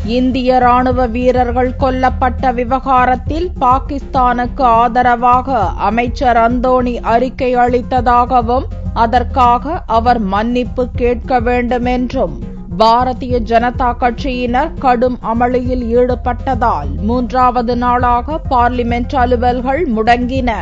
இந்திய ராணுவ வீரர்கள் கொல்லப்பட்ட விவகாரத்தில் பாகிஸ்தானுக்கு ஆதரவாக அமைச்சர் அந்தோணி அறிக்கை அளித்ததாகவும் அதற்காக அவர் மன்னிப்பு கேட்க வேண்டும் என்றும் பாரதிய ஜனதா கட்சியினர் கடும் அமளியில் ஈடுபட்டதால் 3வது நாளாக பார்லிமென்ட் அலுவல்கள் முடங்கின.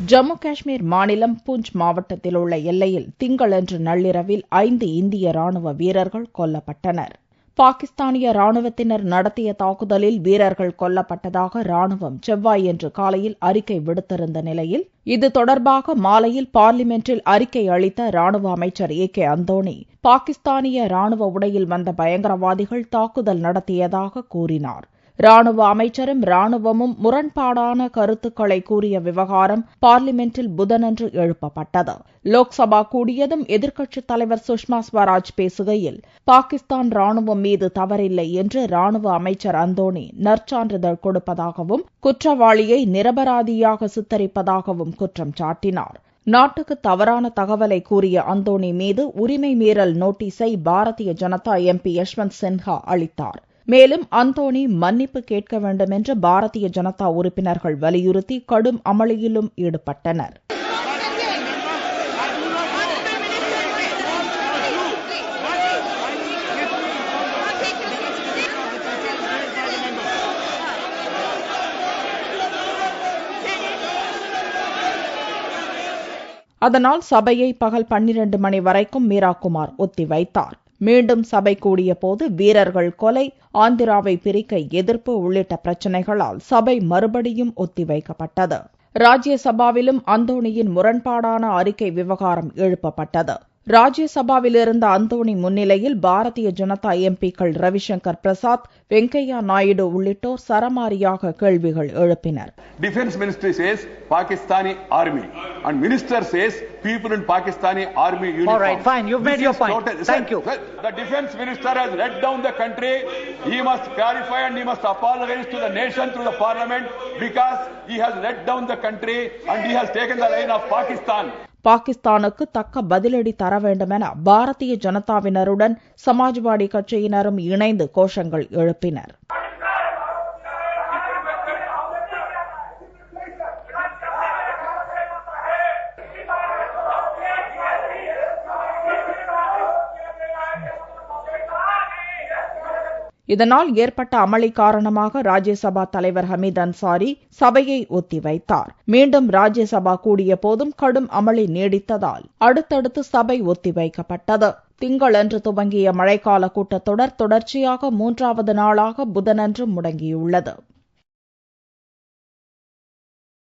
ஜம்மு காஷ்மீர் மாநிலம் பூஞ்ச் மாவட்டத்தில் உள்ள எல்லையில் திங்களன்று நள்ளிரவில் 5 இந்திய ராணுவ வீரர்கள் கொல்லப்பட்டனர். பாகிஸ்தானிய ராணுவத்தினர் நடத்திய தாக்குதலில் வீரர்கள் கொல்லப்பட்டதாக ராணுவம் செவ்வாயன்று காலையில் அறிக்கை விடுத்திருந்த நிலையில் இது தொடர்பாக மாலையில் பார்லிமென்டில் அறிக்கை அளித்த ராணுவ அமைச்சர் கே அந்தோணி பாகிஸ்தானிய ராணுவ உடையில் வந்த பயங்கரவாதிகள் தாக்குதல் நடத்தியதாக கூறினார். ராணுவ அமைச்சரும் ராணுவமும் முரண்பாடான கருத்துக்களை கூறிய விவகாரம் பார்லிமென்டில் புதனன்று எழுப்பப்பட்டது. லோக்சபா கூடியதும் எதிர்க்கட்சித் தலைவர் சுஷ்மா ஸ்வராஜ் பேசுகையில் பாகிஸ்தான் ராணுவம் மீது தவறில்லை என்று ராணுவ அமைச்சர் அந்தோணி நற்சான்றிதழ் கொடுப்பதாகவும் குற்றவாளியை நிரபராதியாக சித்தரிப்பதாகவும் குற்றம் சாட்டினார். நாட்டுக்கு தவறான தகவலை கூறிய அந்தோணி மீது உரிமை மீறல் நோட்டீஸை பாரதிய ஜனதா எம்பி யஷ்வந்த் சின்ஹா அளித்தார். மேலும் அந்தோணி மன்னிப்பு கேட்க வேண்டும் என்று பாரதிய ஜனதா உறுப்பினர்கள் வலியுறுத்தி கடும் அமளியிலும் ஈடுபட்டனர். அதனால் சபையை பகல் 12 மணி வரைக்கும் மீராகுமார் ஒத்திவைத்தார். மீண்டும் சபை கூடிய போது வீரர்கள் கொலை, ஆந்திராவை பிரிக்க எதிர்ப்பு உள்ளிட்ட பிரச்சினைகளால் சபை மறுபடியும் ஒத்திவைக்கப்பட்டது. ராஜ்யசபாவிலும் அந்தோணியின் முரண்பாடான அறிக்கை விவகாரம் எழுப்பப்பட்டது. ராஜ்யசபாவில் இருந்த அந்தோணி முன்னிலையில் பாரதிய ஜனதா எம்பிக்கள் ரவிசங்கர் பிரசாத், வெங்கையா நாயுடு உள்ளிட்டோர் சரமாரியாக கேள்விகள் எழுப்பினர். Defense Ministry says Pakistani army and minister says people in Pakistani army uniform. All right, fine, you've made your point. Thank you. The defense minister has let down the country. He must clarify and he must apologize to the nation through the parliament because he has let down the country and he has taken the line of Pakistan. பாகிஸ்தானுக்கு தக்க பதிலடி தர வேண்டும் என பாரதிய ஜனதாவினருடன் சமாஜ்வாடி கட்சியினரும் இணைந்து கோஷங்கள் எழுப்பினர். இதனால் ஏற்பட்ட அமளி காரணமாக ராஜ்யசபா தலைவர் ஹமீத் அன்சாரி சபையை ஒத்திவைத்தார். மீண்டும் ராஜ்யசபா கூடிய போதும் கடும் அமளி நீடித்ததால் அடுத்தடுத்து சபை ஒத்திவைக்கப்பட்டது. திங்களன்று துவங்கிய மழைக்கால கூட்டத்தொடர் தொடர்ச்சியாக 3வது நாளாக புதனன்று முடங்கியுள்ளது.